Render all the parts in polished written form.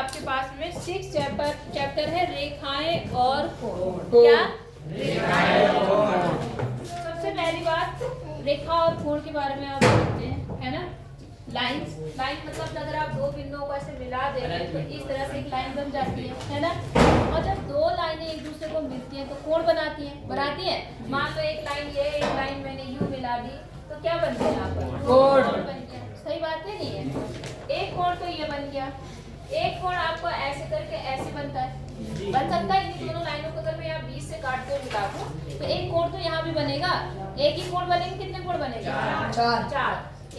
आपके पास में 6 चैप्टर है रेखाएं और कोण। क्या? रेखाएं और कोण। सबसे पहली बात रेखा और कोण के बारे में आप जानते हैं, है ना। लाइन मतलब अगर आप दो बिंदुओं को ऐसे मिला देंगे तो इस तरह से एक लाइन बन जाती है ना। और जब दो लाइनें एक दूसरे को मिलती हैं तो कोण बनाती हैं। मान लो एक लाइन ये, एक लाइन मैंने यूं मिला दी तो क्या बन गया यहाँ पर? कोण बन गया। सही बात है, नहीं है? एक कोण तो ये बन गया, एक कोण आपको ऐसे करके ऐसे बनता है, बन सकता है। इन दोनों लाइनों को अगर मैं यहाँ 20 से काट कर मिला दूं तो एक कोण तो यहाँ भी बनेगा। एक ही कोण बनेंगे, कितने कोण बनेगा? चार।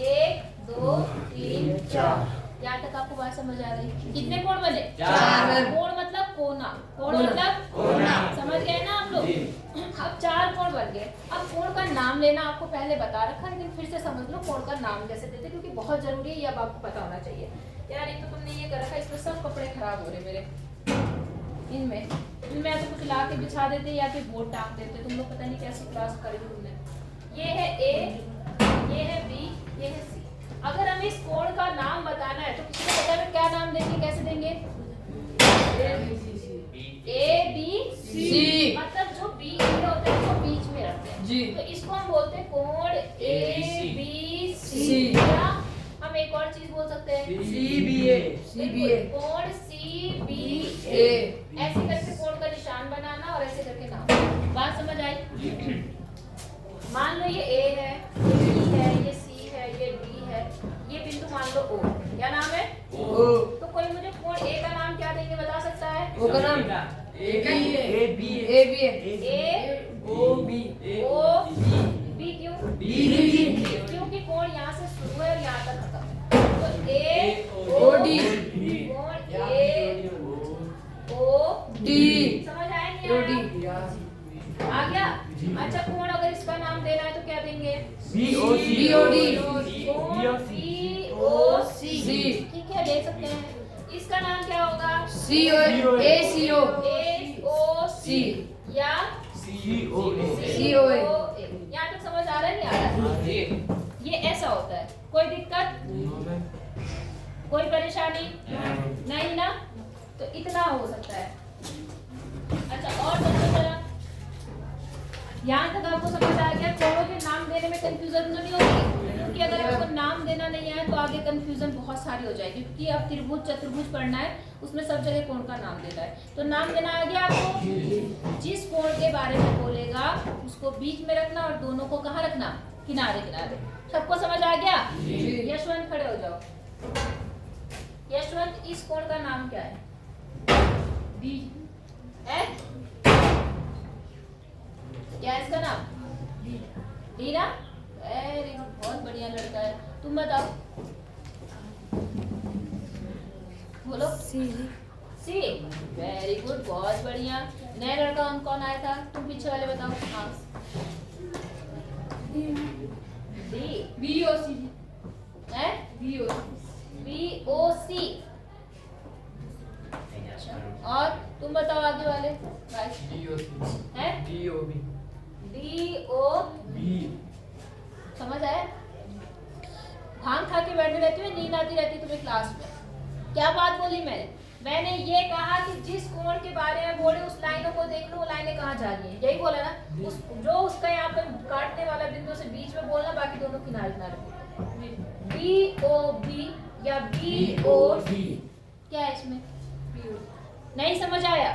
1 2 3 4। यहाँ तक आपको बात समझ आ गई? कितने कोण बने? 4। कोण मतलब कोना, कोण मतलब कोना। समझ गए ना आप लोग? अब 4 कोण बन गए। अब कोण का नाम लेना आपको पहले बता रखा, लेकिन फिर से समझ लो कोण का नाम कैसे देते, क्योंकि बहुत जरूरी है, ये अब आपको पता होना चाहिए। यार एक तो तुमने ये कर रखा है, इसमें सब कपड़े खराब हो रहे मेरे। इनमें तो कुछ ला के बिछा देते या फिर बोर्ड टांग देते। तुम लोग पता नहीं कैसी क्लास करी तुमने। ये है ए, ये है बी, ये है सी। अगर हमें इस कोण का नाम बताना है तो किसी को पता है क्या नाम देंगे, कैसे देंगे? A B C. मतलब जो बी होते हैं वो बीच में रखते हैं जी। तो इसको हम बोलते हैं कोण ए बी सी। या हम एक और चीज बोल सकते हैं सी बी ए। कोण सी बी ए। ऐसे करके कोण का निशान बनाना और ऐसे करके नाम। बात समझ आई? मान लो ये ए है, ये बी है, ये सी है, ये डी है, ये बिंदु मान लो ओ। क्या नाम है? ओ। तो कोई मुझे कोण ए का नाम क्या देंगे बता सकता है? ओ का नाम ए बी क्यों? क्योंकि कोण यहाँ से शुरू है और यहाँ तक खत्म है। तो ए ओ डी, कोण ए ओ डी। समझ आया नहीं आया? आ गया? अच्छा कोण अगर इसका नाम देना है तो क्या देंगे? B O D. ठीक है, दे सकते हैं। इसका नाम क्या होगा? सी ओ ए सी ओ सी या सी ओ ए। यहाँ तक समझ आ रहा है नहीं आ रहा? ये ऐसा होता है। कोई दिक्कत, कोई परेशानी नहीं ना? तो इतना हो सकता है। अच्छा और समझो, यहाँ तक आपको समझ आ गया? कोणों के नाम देने में कंफ्यूजन नहीं होगी, क्योंकि अगर आपको नाम देना नहीं आए तो आगे कंफ्यूजन बहुत सारी हो जाएगी। क्योंकि अब त्रिभुज चतुर्भुज पढ़ना है, उसमें सब जगह कोण का नाम देना है। तो नाम देना आ गया आपको? जिस कोण के बारे में बोलेगा उसको बीच में रखना और दोनों को कहाँ रखना? किनारे किनारे। सबको समझ आ गया? यशवंत खड़े हो जाओ। यशवंत इस कोण का नाम क्या है? बी है क्या इसका नाम? डी ना? वेरी गुड, बहुत बढ़िया लड़का है। तुम बताओ, बोलो। सी। वेरी गुड, बहुत बढ़िया। नया लड़का कौन आया था? तुम पीछे वाले बताओ। हाँ डी बी ओ सी है। B O C. और तुम बताओ आगे वाले है? D O B. समझ आया? भांग खा के बैठे रहती हो, नींद आती रहती तुम्हें क्लास में। क्या बात बोली मैंने ये कहा कि जिस कोण के बारे में बोले उस लाइनों को देख लो, वो लाइनें कहाँ जा रही है, यही बोला ना? जो उसका यहाँ पे काटने वाला बिंदु से बीच में बोलना, बाकी दोनों किनारे किनारे। बी ओ बी या बी ओ डी। क्या है इसमें? नहीं समझ आया?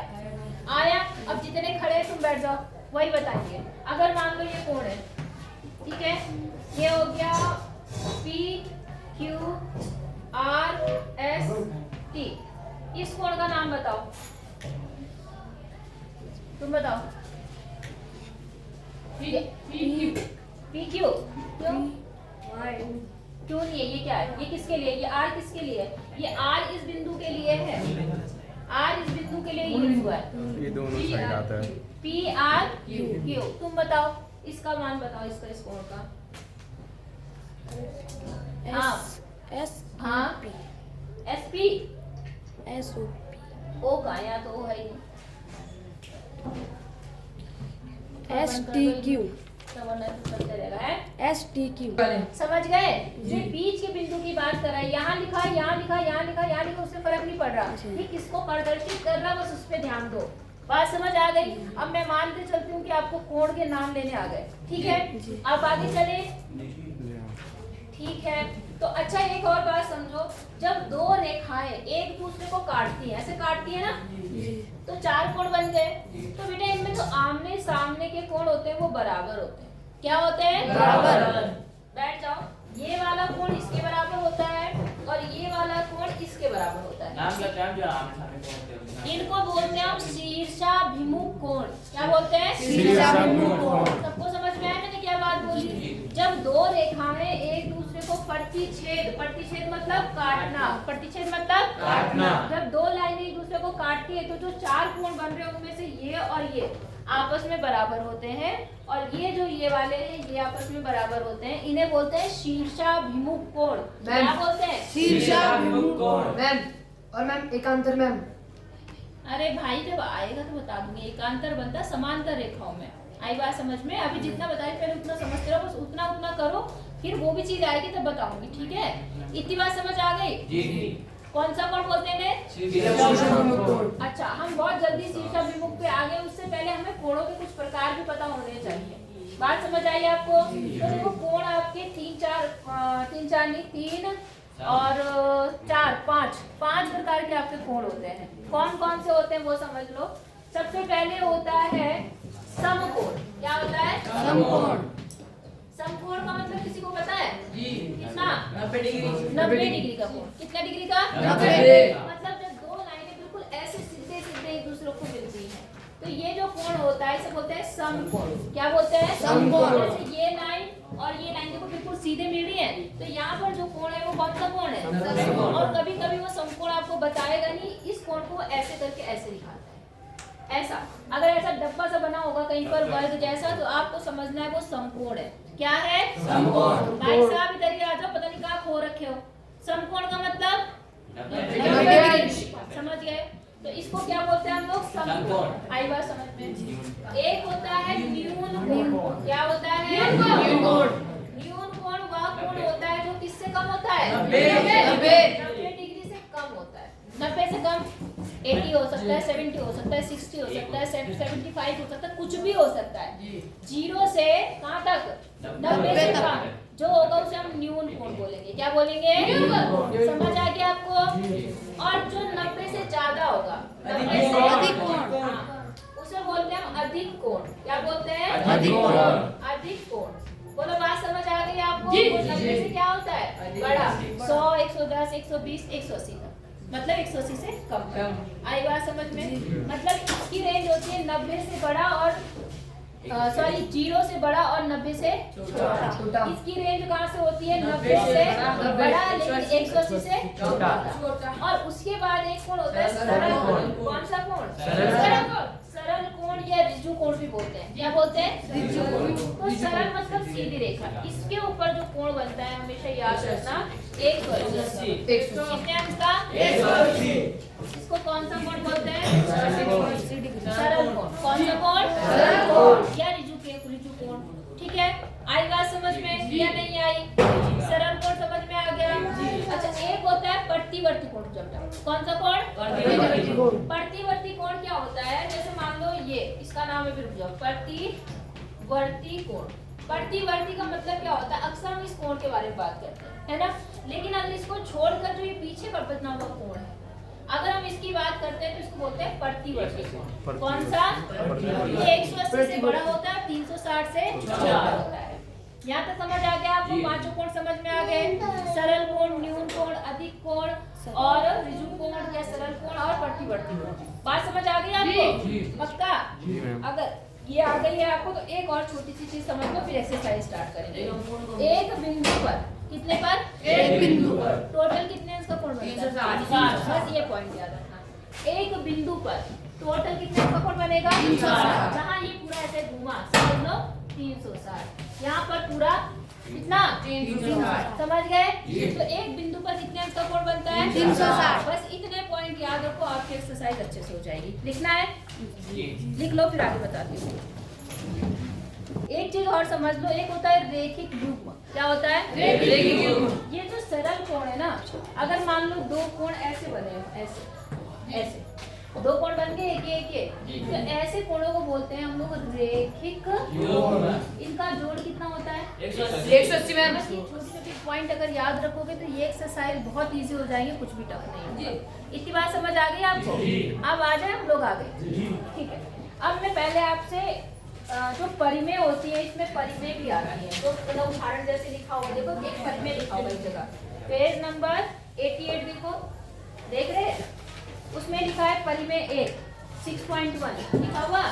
अब जितने खड़े तुम बैठ जाओ, वही बताएंगे। अगर मान लो ये कोण है, ठीक है, ये हो गया P Q R S T. इस कोण का नाम बताओ, तुम बताओ। पी क्यू क्यों? क्यों नहीं है? ये क्या है? ये किसके लिए? ये आर किसके लिए है? ये आर इस बिंदु के लिए है। आर इस बिंदु के लिए यूज हुआ है। ये दोनों साइड आता है। P R Q. तुम बताओ इसका मान बताओ, इसका इस कोण का। एस पी एस ओ का, यहाँ तो ओ है ही नहीं। एस टी क्यू तो वरना तो चलते रहेगा है। STQ समझ गए? ये बीच के बिंदु की बात कर रहा है। यहाँ लिखा, यहाँ लिखा, यहाँ लिखा, यहाँ लिखा, उससे फर्क नहीं पड़ रहा। ये किसको प्रदर्शित कर रहा, बस उस पर ध्यान दो। बात समझ आ गई? अब मैं मान के चलती हूँ कि आपको कोण के नाम लेने आ गए, ठीक है? आप आगे चले, ठीक है? तो अच्छा एक और बात समझो, जब दो रेखाएं एक दूसरे को काटती हैं, ऐसे काटती है ना, तो 4 कोण बन गए। तो बेटा इनमें जो आमने सामने के कोण होते हैं वो बराबर होते हैं। क्या होते हैं? बराबर। बैठ जाओ। ये वाला कोण इसके बराबर होता है और ये वाला कोण इसके बराबर होता है। नाम क्या जो आमने सामने कोण होते हैं? इनको बोलते हैं हम शीर्षाभिमुख कोण। क्या बोलते हैं? शीर्षाभिमुख कोण। सबको समझ में आया मैंने क्या बात बोली? जब दो रेखाएं एक दूसरे को प्रतिच्छेद मतलब काटना, प्रतिच्छेद मतलब काटना। जब दो लाइनें एक दूसरे को काटती है तो जो 4 कोण बन रहे हैं उनमें से ये और ये आपस में बराबर होते हैं और ये जो ये वाले हैं ये आपस में बराबर होते हैं। इन्हें बोलते हैं शीर्षाभिमुख कोण। क्या बोलते हैं? शीर्षाभिमुख कोण। मैम और मैम एकांतर मैम। अरे भाई जब आएगा तो बता दूंगी। एकांतर बनता है समांतर रेखाओं में। आई बात समझ में? अभी जितना बताया पहले उतना समझते रहो, बस उतना उतना करो, फिर वो भी चीज आएगी तब बताऊंगी, ठीक है? इतनी बात समझ आ गई? जी। कौन सा कोण बोलते हैं? शीर्षाभिमुख कोण। अच्छा, हम बहुत जल्दी शीर्षाभिमुख पे आ गए। उससे पहले हमें कोणों के कुछ प्रकार भी पता होने चाहिए। बात समझ आई आपको? तो देखो कोण आपके 3 और 4 5 प्रकार के आपके कोण होते हैं। कौन कौन से होते हैं वो समझ लो। सबसे पहले होता है समकोण। क्या होता है? समकोण। समकोण का मतलब किसी को पता है? जी। कितना? 90 डिग्री। 90 डिग्री का कोण। कितना डिग्री का? 90। मतलब जब दो लाइनें बिल्कुल ऐसे सीधे सीधे एक दूसरे को मिलती हैं तो ये जो कोण होता है इसे बोलते हैं समकोण। क्या बोलते हैं? समकोण। जैसे ये लाइन और ये लाइन देखो बिल्कुल सीधे मिल रही है, तो यहाँ पर जो कोण है वो कौन सा कोण है? समकोण। और कभी कभी वो समकोण आपको बताएगा नहीं, इस कोण को ऐसे करके ऐसे दिखाता है। ऐसा अगर ऐसा डब्बा सा बना होगा कहीं पर वर्ग जैसा, तो आपको समझना है वो समकोण है। क्या है? समकोण। भाई साहब इधर ही आ जाओ, पता नहीं कहाँ खो रखे हो। समकोण का मतलब 90 डिग्री। समझ गए? तो इसको क्या बोलते हैं हम लोग? समकोण। आई बात समझ में? एक होता है न्यून कोण। क्या होता है? न्यून कोण वह कोण होता है जो किससे कम होता है? 90 डिग्री से कम होता है। 90 से कम 80 हो सकता है, 70 हो सकता है, 60 हो सकता है, 75 हो सकता है, कुछ भी हो सकता है। 0 से कहाँ तक? 90 से कम जो होगा उसे हम न्यून कोण बोलेंगे। क्या बोलेंगे? समझ आ गया आपको? और जो 90 से ज्यादा होगा, 90 से अधिक कोण। हाँ, उसे बोलते हैं हम अधिक कोण। क्या बोलते हैं? अधिक कोण। अधिक कोण। बोलो बात समझ आ गई आपको? जी। 90 से क्या होता है? बड़ा। 100, 110, 120, 180 तक, मतलब 180 से कम। आई बात समझ में? मतलब इसकी रेंज होती है 90 से बड़ा और 0 से बड़ा और 90 से छोटा। इसकी रेंज कहाँ से होती है? 90 से बड़ा लेकिन 180 से छोटा। और उसके बाद एक कोण होता है सरल कोण। कौन सा कोण? सरल कोण। सरल कोण या ऋजु कोण भी बोलते हैं। क्या बोलते हैं? ऋजु कोण। तो सरल मतलब सीधी रेखा। इसके ऊपर जो कोण बनता है हमेशा याद रखना 180। कितने अंश का? 180। इसको कौन सा कोण बोलते हैं? सरल कोण। कौन सा कोण? सरल कोण या ऋजु कोण। ठीक है? आई बात समझ में या नहीं आई? सरल कोण समझ में आ गया? अच्छा, एक होता है प्रतिवर्ती कोण। कौन सा कोण? प्रतिवर्ती कोण क्या होता है? जैसे मान लो ये इसका नाम है, रुक जाओ, प्रतिवर्ती कोण। प्रतिवर्ती का मतलब क्या होता है? अक्सर हम इस कोण के बारे में बात करते हैं, है ना? लेकिन अगर इसको छोड़कर जो ये पीछे का बना हुआ कोण है, अगर हम इसकी बात करते हैं तो इसको बोलते हैं प्रतिवर्ती कोण। कौन सा? ये 180 से बड़ा होता है, 360 से छोटा होता है। यहाँ तक समझ आ गया आपको? पांचों कोण समझ में आ गए? सरल कोण, न्यून कोण, अधिक कोण और ऋजु कोण या सरल कोण और प्रतिवर्ती कोण। बात समझ आ गई आपको? पक्का? अगर ये आ गई है आपको तो एक और छोटी सी चीज समझ लो, फिर एक्सरसाइज स्टार्ट करेंगे। एक बिंदु पर, कितने पर? एक बिंदु पर टोटल कितने अंश का कोण बनता है? 360। बस ये पॉइंट याद रखना। एक बिंदु पर टोटल कितने अंश का कोण बनेगा? 360। जहाँ ये पूरा ऐसे घूमा, समझ लो 360। यहाँ पर पूरा कितना? 360। समझ गए? तो एक बिंदु पर कितने अंश का कोण बनता है? 360। बस इतने पॉइंट याद रखो, आपकी एक्सरसाइज अच्छे से हो जाएगी। लिखना है? लिख लो, फिर आगे बताती हूँ। एक चीज और समझ लो, एक होता है रेखिक युग्म। क्या होता है? रेखिक युग्म। ये जो सरल कोण है ना, अगर मान लो दो कोण ऐसे बने हो, ऐसे ऐसे दो कोण बन गए एक, तो ऐसे कोणों को बोलते हैं हम लोग रेखिक युग्म। इनका जोड़ कितना होता है? 180 मैम। बस ये छोटी छोटी पॉइंट अगर याद रखोगे तो ये एक्सरसाइज बहुत इजी हो जाएंगे, कुछ भी टफ नहीं होगा। इतनी बात समझ आ गई आपको? अब आ जाए हम लोग आगे, ठीक है। अब मैं पहले आपसे जो परिमेय होती है, इसमें परिमेय भी आती है, तो मतलब उदाहरण जैसे लिखा हुआ, देखो एक परिमेय लिखा हुआ इस जगह, पेज नंबर 88 देखो, देख रहे हैं? उसमें लिखा है परिमेय 1 6.1 लिखा हुआ।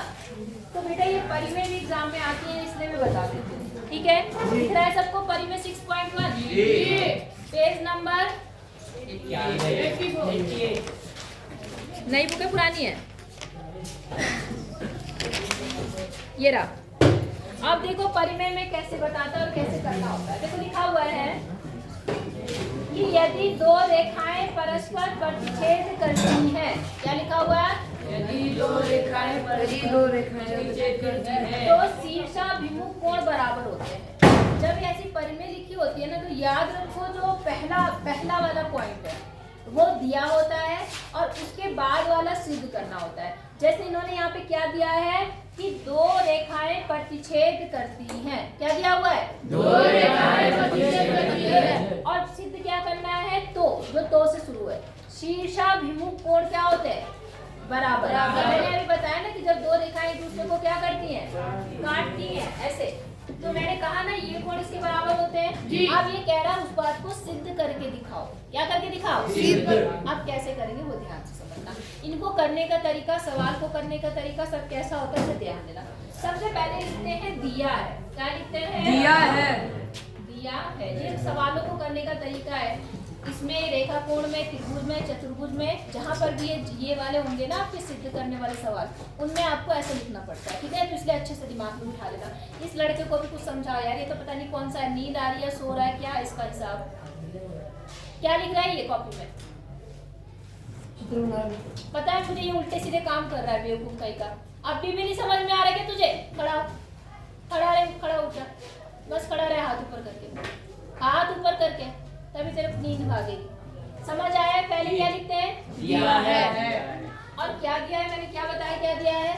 तो बेटा ये परिमेय भी एग्जाम में आती है, इसलिए मैं बता देती हूँ, ठीक है? दिख रहा है सबको परिमेय 6.1? Page number 88। नई बुक है पुरानी है? ये रहा। अब देखो परिमेय में कैसे बताता है और कैसे करना होता है। देखो लिखा हुआ है कि यदि दो रेखाएं परस्पर प्रतिच्छेद करती हैं, क्या लिखा हुआ है? यदि दो रेखाएं प्रतिच्छेद करती हैं, तो शीर्षाभिमुख कोण बराबर होते हैं। जब ऐसी परिमेय लिखी होती है ना, तो याद रखो जो पहला वाला पॉइंट है वो दिया होता है और उसके बाद वाला सिद्ध करना होता है। जैसे इन्होंने यहाँ पे क्या दिया है कि दो रेखाएं प्रतिच्छेद करती हैं, क्या दिया हुआ है? दो रेखाएं प्रतिच्छेद करती हैं। और सिद्ध क्या करना है? तो से शुरू है। शीर्षाभिमुख कोण क्या होते हैं? बराबर। मैंने अभी बताया ना कि जब दो रेखाएं एक दूसरे को क्या करती हैं? काटती हैं ऐसे, तो मैंने कहा ना ये कोण इसके बराबर होते हैं। अब ये कह रहा है उस बात को सिद्ध करके दिखाओ। क्या करके दिखाओ? सिद्ध। अब कैसे करेंगे वो ध्यान से समझना। इनको करने का तरीका, सवाल को करने का तरीका सब कैसा होता है उसे ध्यान देना। सबसे पहले लिखते हैं दिया है। क्या लिखते हैं? दिया है। दिया है, ये सवालों को करने का तरीका है। इसमें रेखा कोण में, त्रिभुज में, चतुर्भुज में, जहाँ पर भी ये वाले होंगे ना आपके सिद्ध करने वाले सवाल, उनमें आपको ऐसे लिखना पड़ता है, ठीक है? तो इसलिए अच्छे से दिमाग में उठा लेना। इस लड़के को भी कुछ समझाओ यार, ये तो पता नहीं कौन सा है, नींद आ रही है, सो रहा है, क्या इसका हिसाब? क्या लिख रहा है ये कॉपी में? पता है मुझे ये उल्टे सीधे काम कर रहा है बेवकूफ कहीं का। अभी भी नहीं समझ में आ रहा है क्या तुझे? खड़ा उठ जा, बस खड़ा रहे, हाथ ऊपर करके, हाथ ऊपर करके, तभी तेरे को नींद भागेगी। समझ आया? पहले क्या लिखते हैं? दिया है। और क्या दिया है? मैंने क्या बताया क्या दिया है?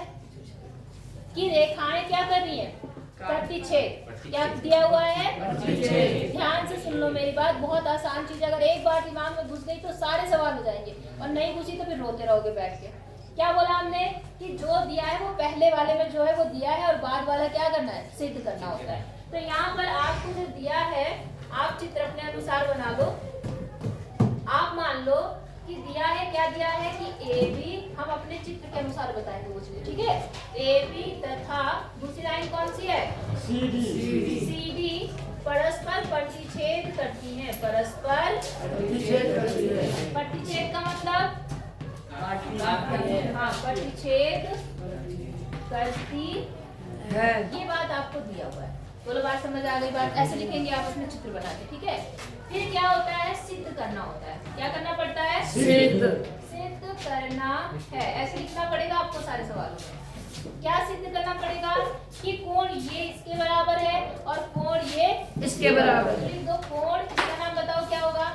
कि रेखाएं क्या कर रही हैं? प्रतिच्छेद। क्या दिया हुआ है? प्रतिच्छेद। ध्यान से सुन लो मेरी बात, बहुत आसान चीज, अगर एक बार दिमाग में घुस गई तो सारे सवाल हो जाएंगे, और नहीं घुसी तो फिर रोते रहोगे बैठ के। क्या बोला हमने? कि जो दिया है वो पहले वाले में जो है वो दिया है, और बाद वाला क्या करना है? सिद्ध करना होता है। तो यहाँ पर आपको जो दिया है आप चित्र अपने अनुसार बना लो। आप मान लो कि दिया है, क्या दिया है कि ए बी, हम अपने चित्र के अनुसार बताएंगे वो चीज, ठीक है? ए बी तथा दूसरी लाइन कौन सी है? सी डी परस्पर प्रतिच्छेद करती हैं। परस्पर प्रतिच्छेद का मतलब? हाँ, प्रतिच्छेद करती है। ये बात आपको दिया हुआ है। बोलो बात समझ आ गई? बात ऐसे लिखेंगे आप अपने चित्र बना के, ठीक है? फिर क्या होता है? सिद्ध करना होता है। क्या करना पड़ता है? सिद्ध करना है। ऐसे लिखना पड़ेगा आपको सारे सवालों में। क्या सिद्ध करना पड़ेगा? कि कोण ये इसके बराबर है और कोण ये इसके बराबर। लिख दो कोण, इसका नाम बताओ क्या होगा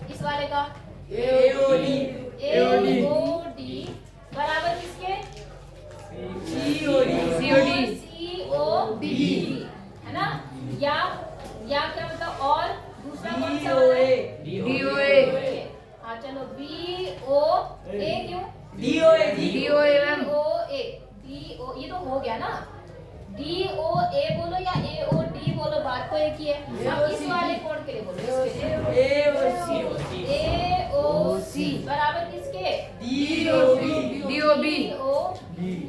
इस वाले का? एओडी। एओडी बराबर किसके? सीओडी है ना? या क्या बताओ? और दूसरा कौन सा होता है? डीओए। हाँ चलो, बीओए क्यों? DOA ma'am. डीओ, ये तो हो गया ना? डीओए बोलो या एओडी बोलो, बात तो एक ही है। अब इस वाले कोण के लिए बोलो, एओसी बराबर किसके? डीओबी।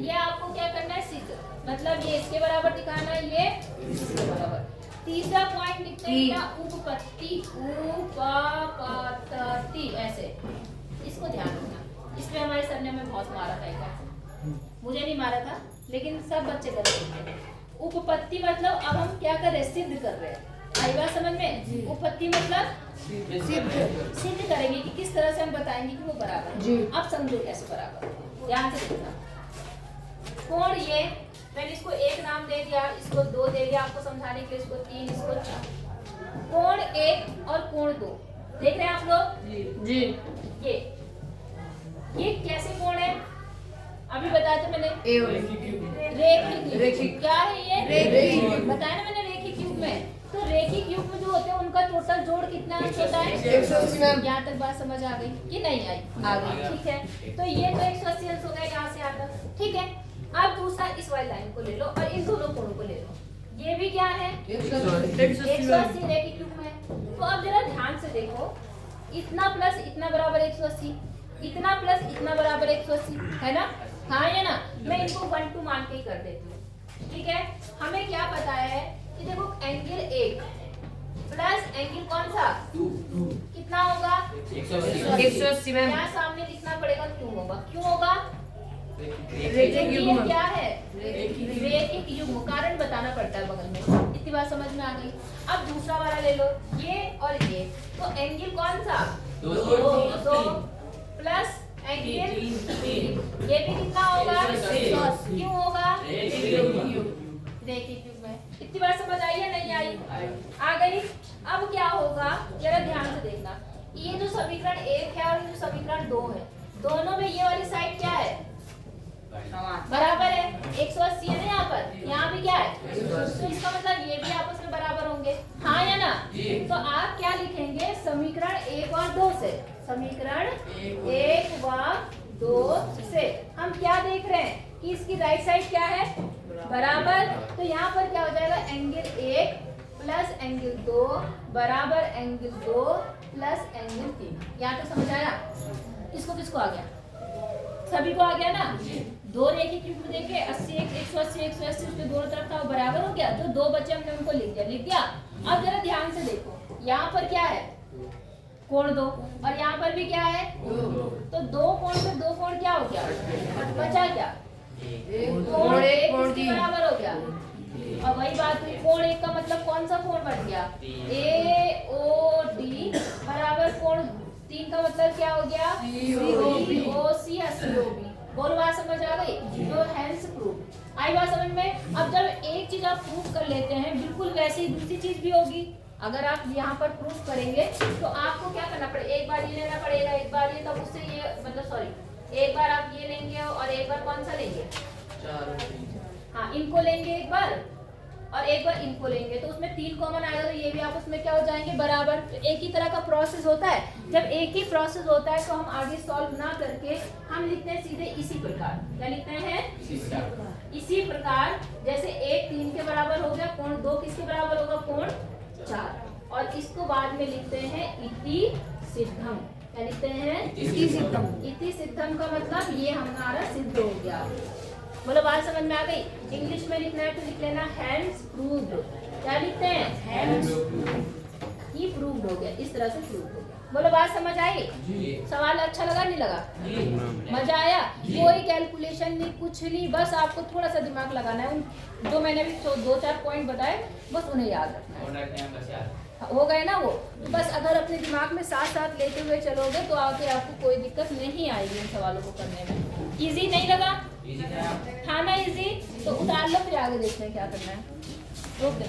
ये आपको क्या करना है? सिद्ध, मतलब ये इसके बराबर दिखाना है, ये इसके बराबर। तीसरा पॉइंट लिखते हैं क्या? उपपत्ति। उपपत्ति ऐसे, इसको ध्यान रखना। इसमें हमारे सर ने हमें बहुत मारा था एक बार, मुझे नहीं मारा था लेकिन सब बच्चे गलत लिखते हैं। उपपत्ति मतलब अब हम क्या कर रहे हैं? सिद्ध कर रहे हैं। आई बात समझ में? उपपत्ति मतलब सिद्ध करेंगे कि किस तरह से हम बताएंगे कि वो बराबर है। अब समझो कैसे बराबर, ध्यान से देखना। कोण ये मैंने इसको 1 नाम दे दिया, इसको 2 दे दिया आपको समझाने के लिए, इसको 3, इसको 4। कोण 1 और कोण 2 देख रहे हैं आप लोग? जी। ये कैसे कोण है अभी बताया था मैंने? ए और रेखिक। रेखिक। क्या है ये? रेखिक। बताया ना मैंने रेखिक युग में। तो रेखिक युग में जो होते हैं उनका टोटल जोड़ कितना होता है? 180 मैम। यहाँ तक बात समझ आ गई कि नहीं आई? आ गई, ठीक है। तो ये तो 180 अंश हो गया यहाँ से यहाँ तक, ठीक है। अब दूसरा इस वाली लाइन को ले लो और इन दोनों कोणों को ले लो। ये भी क्या है? 180 रेखिक युग में। तो अब जरा ध्यान से देखो, इतना प्लस इतना बराबर 180, इतना प्लस इतना बराबर 180, है ना? हाँ या ना? मैं इनको 1 2 मान के ही कर देती हूँ, ठीक है। हमें क्या पता है कि देखो एंगल 1 प्लस एंगल कौन सा 2 कितना होगा? 180 मैम। यहाँ सामने लिखना पड़ेगा, क्यों होगा? क्यों होगा? रेखिक ये युग्म। क्या है? रेखिक युग्म। कारण बताना पड़ता है बगल में। इतनी बात समझ में आ गई। अब दूसरा वाला ले लो, ये और ये। तो एंगल कौन सा 2 प्लस एंगल ये भी कितना होगा? 180। क्यों होगा? रेखिक युग्म में। इतनी बात समझ आई या नहीं आई? आ गई। अब क्या होगा जरा ध्यान से देखना, ये जो समीकरण 1 है और ये जो समीकरण 2 है, दोनों में ये वाली साइड क्या है? बराबर है। 180 है ना यहाँ पर, यहाँ भी क्या है? तो इसका मतलब ये भी आपस में बराबर होंगे, हाँ या ना? तो आप क्या लिखेंगे? समीकरण 1 और 2 से, समीकरण 1 व 2 से हम क्या देख रहे हैं कि इसकी राइट साइड क्या है? बराबर। तो यहाँ पर क्या हो जाएगा? एंगल 1 प्लस एंगल 2 बराबर एंगल 2 प्लस एंगल 3। यहाँ तो समझ आया? इसको किसको आ गया? सभी को आ गया ना? 2 रेखिक युग्म देखे 80 180 180 उसके दोनों तरफ था वो बराबर हो गया। जो 2 बचे हमने उनको लिख दिया। अब जरा ध्यान से देखो, यहाँ पर क्या है? कोण 2 और यहाँ पर भी क्या है? तो 2 कोण से 2 कोण क्या हो गया? बचा क्या? कोण 1 किसके बराबर हो गया? और वही बात हुई, कोण 1 का मतलब कौन सा कोण बन गया? AOD बराबर कोण 3 का मतलब क्या हो गया? COC या COB। बोलो बात समझ आ गई? तो हेंस प्रूफ। आई बात समझ में? अब जब एक चीज आप प्रूफ कर लेते हैं, बिल्कुल वैसे ही दूसरी चीज भी होगी। अगर आप यहाँ पर प्रूफ करेंगे तो आपको क्या करना पड़ेगा? एक बार ये लेना पड़ेगा, एक बार ये, तब उससे ये मतलब सॉरी एक बार आप ये लेंगे और एक बार कौन सा लेंगे? हाँ, इनको लेंगे एक बार और एक बार इनको लेंगे, तो उसमें 3 कॉमन आएगा, तो ये भी आपस में क्या हो जाएंगे? बराबर। तो एक ही तरह का प्रोसेस होता है। जब एक ही प्रोसेस होता है तो हम आगे सॉल्व ना करके हम लिखते हैं सीधे इसी प्रकार। क्या लिखते हैं? इसी प्रकार। जैसे 1 3 के बराबर हो गया, कोण 2 किसके बराबर होगा? कोण 4। और इसको बाद में लिखते हैं इति सिद्धम। क्या लिखते हैं? इति सिद्धम। इति सिद्धम का मतलब ये हमारा सिद्ध हो गया। बोलो बात समझ में आ गई? इंग्लिश में लिखना है तो लिख लेना हैंड्स प्रूव्ड। क्या लिखते हैं? हैंड्स ये प्रूव्ड हो गया, इस तरह से प्रूव्ड हो गया। बोलो बात समझ आई? सवाल अच्छा लगा नहीं लगा? मजा आया? कोई कैलकुलेशन नहीं, कुछ नहीं, बस आपको थोड़ा सा दिमाग लगाना है। उन जो मैंने भी 2-4 पॉइंट बताए बस उन्हें याद रखना है। हो गए ना वो? तो बस अगर अपने दिमाग में साथ साथ लेते हुए चलोगे तो आगे आपको कोई दिक्कत नहीं आएगी इन सवालों को करने में। इजी नहीं लगा? था ना इजी? तो उतार लो, फिर आगे देखते हैं क्या करना है। ओके।